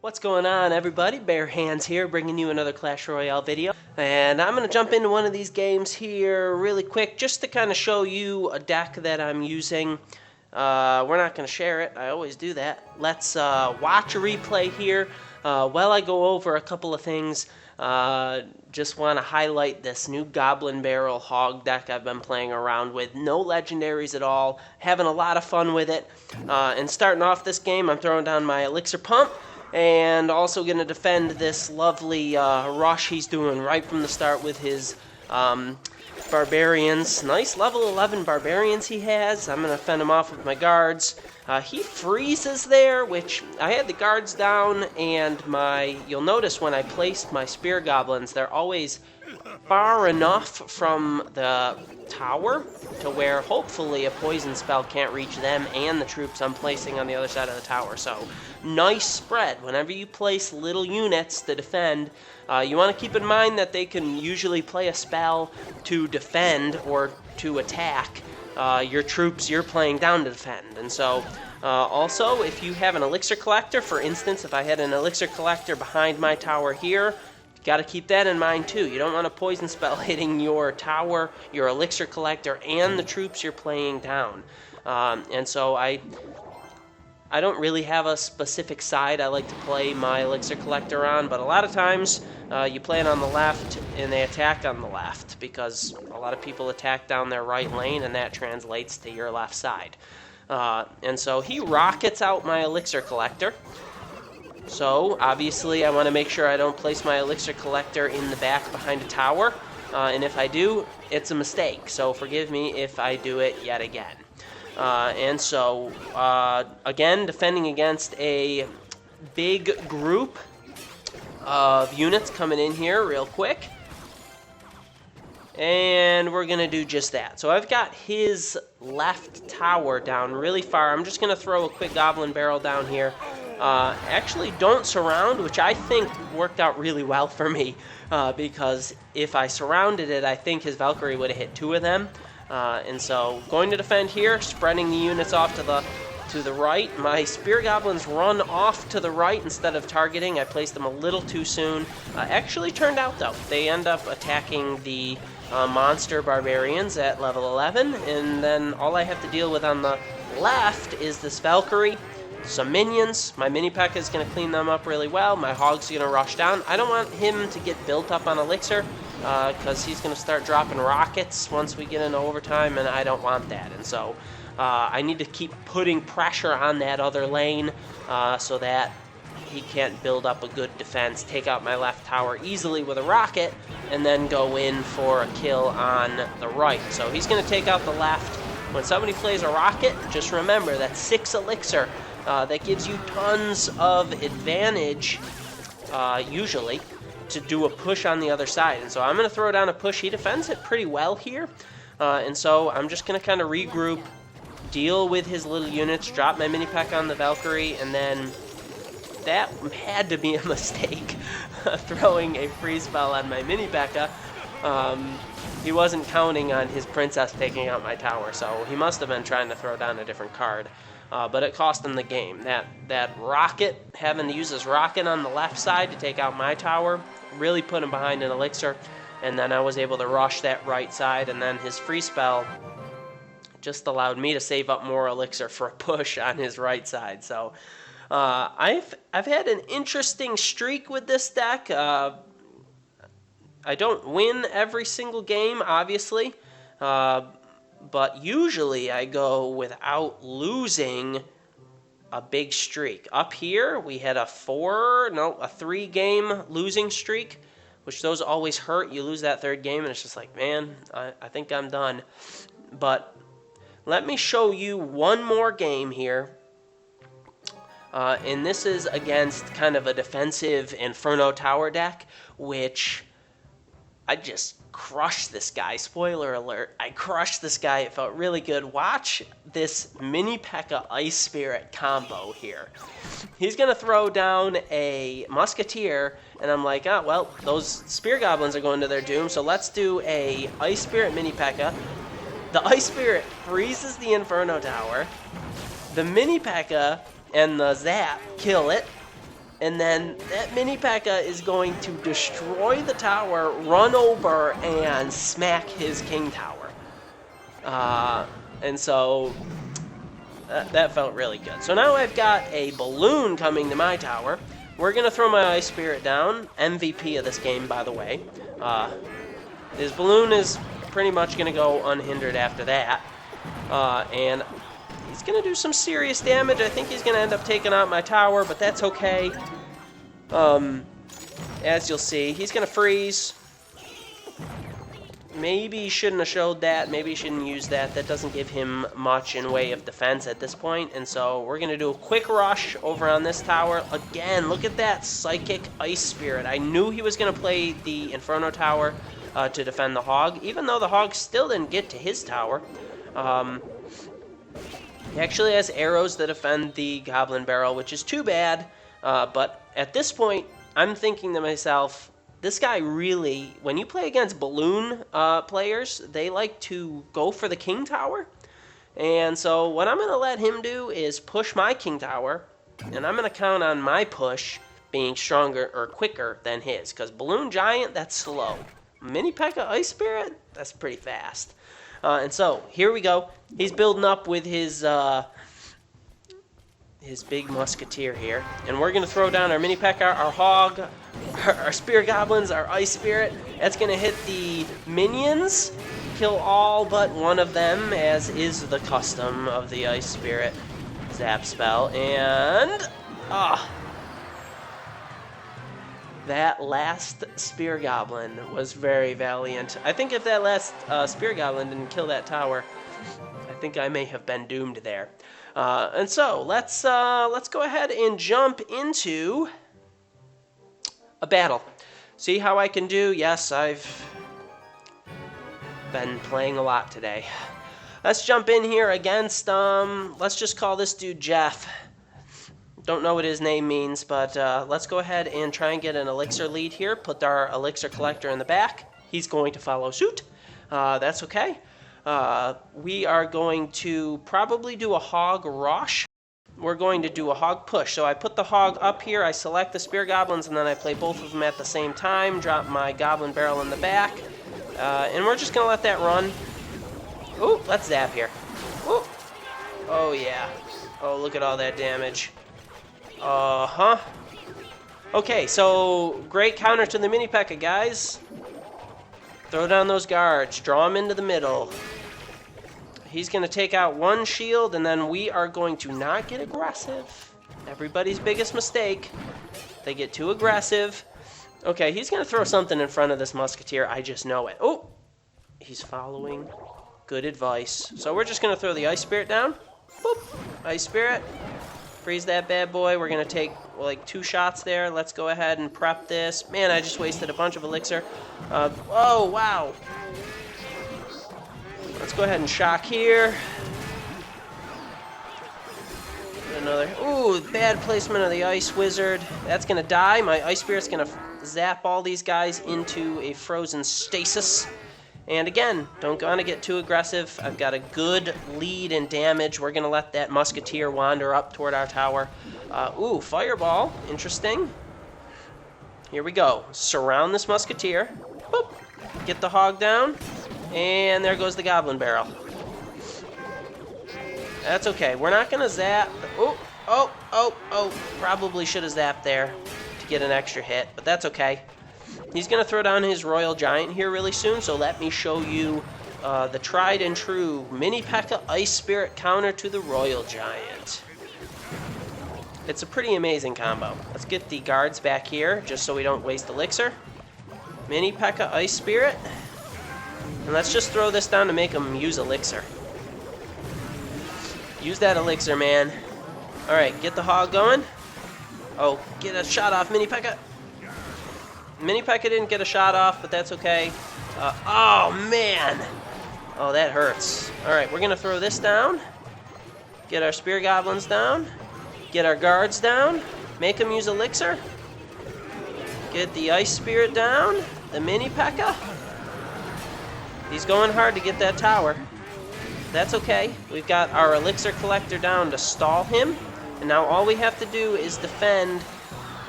What's going on, everybody? Bare Hands here, bringing you another Clash Royale video. And I'm going to jump into one of these games here really quick just to kind of show you a deck that I'm using. We're not going to share it. I always do that. Let's watch a replay here. While I go over a couple of things, just want to highlight this new Goblin Barrel Hog deck I've been playing around with. No legendaries at all. Having a lot of fun with it. And starting off this game, I'm throwing down my Elixir Pump. And also going to defend this lovely rush he's doing right from the start with his barbarians. Nice level 11 barbarians he has. I'm going to fend him off with my guards. He freezes there, which I had the guards down, and you'll notice when I placed my spear goblins, they're always far enough from the tower to where hopefully a poison spell can't reach them and the troops I'm placing on the other side of the tower. So nice spread. Whenever you place little units to defend, you want to keep in mind that they can usually play a spell to defend or to attack your troops you're playing down to defend. And so also, if you have an elixir collector, for instance, if I had an elixir collector behind my tower here, got to keep that in mind too. You don't want a poison spell hitting your tower, your elixir collector, and the troops you're playing down. And so I don't really have a specific side I like to play my elixir collector on, but a lot of times you play it on the left and they attack on the left because a lot of people attack down their right lane and that translates to your left side. And so he rockets out my elixir collector. So, obviously, I want to make sure I don't place my elixir collector in the back behind a tower. And if I do, it's a mistake. So, forgive me if I do it yet again. And so, again, defending against a big group of units coming in here real quick. And we're going to do just that. So I've got his left tower down really far. I'm just going to throw a quick Goblin Barrel down here. Actually, don't surround, which I think worked out really well for me. Because if I surrounded it, I think his Valkyrie would have hit 2 of them. And so going to defend here, spreading the units off to the right. My Spear Goblins run off to the right instead of targeting. I placed them a little too soon. Actually turned out, though. They end up attacking the monster barbarians at level 11, and then all I have to deal with on the left is this Valkyrie, some minions. My mini P.E.K.K.A is going to clean them up really well. My Hog's going to rush down. I don't want him to get built up on Elixir because he's going to start dropping rockets once we get into overtime, and I don't want that. And so I need to keep putting pressure on that other lane so that he can't build up a good defense, take out my left tower easily with a rocket, and then go in for a kill on the right. So he's going to take out the left. When somebody plays a rocket, just remember that's 6 elixir. That gives you tons of advantage, usually, to do a push on the other side. And so I'm going to throw down a push. He defends it pretty well here. And so I'm just going to kind of regroup, deal with his little units, drop my mini P.E.K.K.A on the Valkyrie, and then that had to be a mistake, throwing a free spell on my mini P.E.K.K.A. He wasn't counting on his princess taking out my tower, so he must have been trying to throw down a different card. But it cost him the game. That rocket, having to use this rocket on the left side to take out my tower, really put him behind an elixir. And then I was able to rush that right side, and then his free spell just allowed me to save up more elixir for a push on his right side. So I've had an interesting streak with this deck. I don't win every single game, obviously, but usually I go without losing a big streak. Up here, we had a 3-game losing streak, which those always hurt. You lose that 3rd game, and it's just like, man, I think I'm done. But let me show you one more game here. And this is against kind of a defensive Inferno Tower deck, which I just crushed this guy. Spoiler alert, I crushed this guy. It felt really good. Watch this mini P.E.K.K.A Ice Spirit combo here. He's going to throw down a Musketeer, and I'm like, oh, well, those Spear Goblins are going to their doom, so let's do a Ice Spirit mini P.E.K.K.A. The Ice Spirit freezes the Inferno Tower. The Mini P.E.K.K.A. and the Zap kill it. And then that Mini P.E.K.K.A. is going to destroy the tower, run over, and smack his King Tower. And so that felt really good. So now I've got a balloon coming to my tower. We're going to throw my Ice Spirit down. MVP of this game, by the way. His balloon is pretty much going to go unhindered after that. And he's going to do some serious damage. I think he's going to end up taking out my tower, but that's okay. As you'll see, he's going to freeze. Maybe he shouldn't have showed that. Maybe he shouldn't use that. That doesn't give him much in way of defense at this point. And so we're going to do a quick rush over on this tower. Again, look at that Psychic Ice Spirit. I knew he was going to play the Inferno Tower to defend the Hog, even though the Hog still didn't get to his tower. He actually has arrows that defend the Goblin Barrel, which is too bad. But at this point, I'm thinking to myself, this guy really, when you play against balloon players, they like to go for the King Tower. And so what I'm going to let him do is push my King Tower, and I'm going to count on my push being stronger or quicker than his. Because Balloon Giant, that's slow. Mini P.E.K.K.A. Ice Spirit, that's pretty fast. And so here we go. He's building up with his big musketeer here, and we're gonna throw down our Mini P.E.K.K.A., our Hog, our Spear Goblins, our Ice Spirit. That's gonna hit the minions, kill all but one of them, as is the custom of the Ice Spirit Zap spell. And that last Spear Goblin was very valiant. I think if that last Spear Goblin didn't kill that tower, I think I may have been doomed there. And so let's go ahead and jump into a battle. See how I can do? Yes, I've been playing a lot today. Let's jump in here against, let's just call this dude Jeff. Don't know what his name means, but let's go ahead and try and get an elixir lead here. Put our elixir collector in the back. He's going to follow suit. That's okay. We are going to probably do a Hog rush. We're going to do a Hog push. So I put the Hog up here, I select the Spear Goblins, and then I play both of them at the same time, drop my Goblin Barrel in the back, and we're just going to let that run. Ooh, let's zap here. Ooh. Oh, yeah. Oh, look at all that damage. Uh-huh. Okay, so great counter to the Mini P.E.K.K.A., guys. Throw down those guards. Draw them into the middle. He's going to take out one shield, and then we are going to not get aggressive. Everybody's biggest mistake. They get too aggressive. Okay, he's going to throw something in front of this musketeer. I just know it. Oh, he's following. Good advice. So we're just going to throw the Ice Spirit down. Boop. Ice Spirit. Freeze that bad boy. We're going to take like 2 shots there. Let's go ahead and prep this. Man, I just wasted a bunch of elixir. Oh, wow. Let's go ahead and shock here. Another. Ooh, bad placement of the Ice Wizard. That's going to die. My Ice Spirit's going to zap all these guys into a frozen stasis. And again, don't want to get too aggressive. I've got a good lead in damage. We're going to let that musketeer wander up toward our tower. Ooh, fireball. Interesting. Here we go. Surround this musketeer. Boop. Get the Hog down. And there goes the Goblin Barrel. That's okay. We're not going to zap. Oh. Probably should have zapped there to get an extra hit, but that's okay. He's going to throw down his Royal Giant here really soon, so let me show you the tried and true Mini P.E.K.K.A. Ice Spirit counter to the Royal Giant. It's a pretty amazing combo. Let's get the guards back here, just so we don't waste elixir. Mini P.E.K.K.A. Ice Spirit. And let's just throw this down to make him use elixir. Use that elixir, man. Alright, get the Hog going. Oh, get a shot off Mini P.E.K.K.A. Mini P.E.K.K.A. didn't get a shot off, but that's okay. Oh, man. Oh, that hurts. Alright, we're going to throw this down. Get our Spear Goblins down. Get our guards down. Make them use elixir. Get the Ice Spirit down. The Mini P.E.K.K.A. He's going hard to get that tower. that's okay. We've got our elixir collector down to stall him. And now all we have to do is defend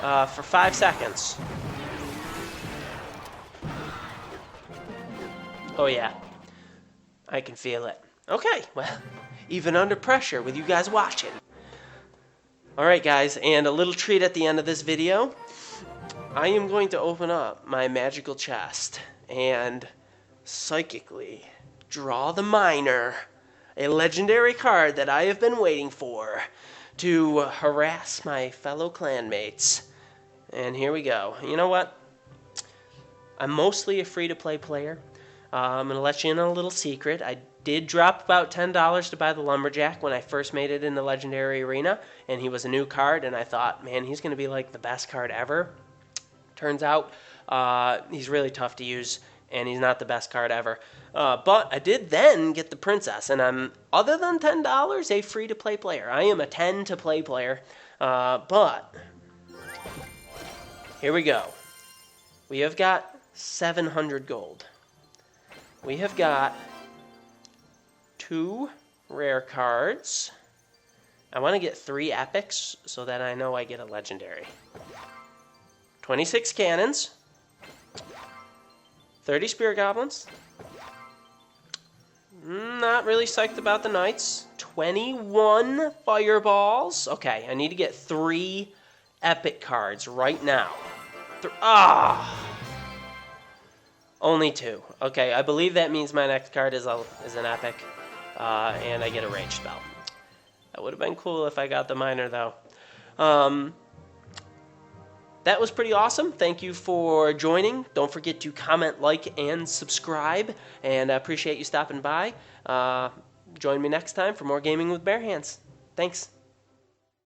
for 5 seconds. Oh yeah, I can feel it. Okay, well, even under pressure with you guys watching. Alright guys, and a little treat at the end of this video. I am going to open up my magical chest and psychically draw the Miner, a legendary card that I have been waiting for to harass my fellow clanmates. And here we go. You know what? I'm mostly a free-to-play player. I'm going to let you in on a little secret. I did drop about $10 to buy the Lumberjack when I first made it in the Legendary Arena, and he was a new card, and I thought, man, he's going to be like the best card ever. Turns out he's really tough to use, and he's not the best card ever. But I did then get the Princess, and I'm, other than $10, a free-to-play player. I am a 10-to-play player, but here we go. We have got 700 gold. We have got 2 rare cards. I want to get 3 epics so that I know I get a legendary. 26 cannons. 30 spirit goblins. Not really psyched about the knights. 21 fireballs. Okay, I need to get 3 epic cards right now. Only 2. Okay, I believe that means my next card is an epic, and I get a rage spell. That would have been cool if I got the Miner, though. That was pretty awesome. Thank you for joining. Don't forget to comment, like, and subscribe, and I appreciate you stopping by. Join me next time for more Gaming with Bare Hands. Thanks.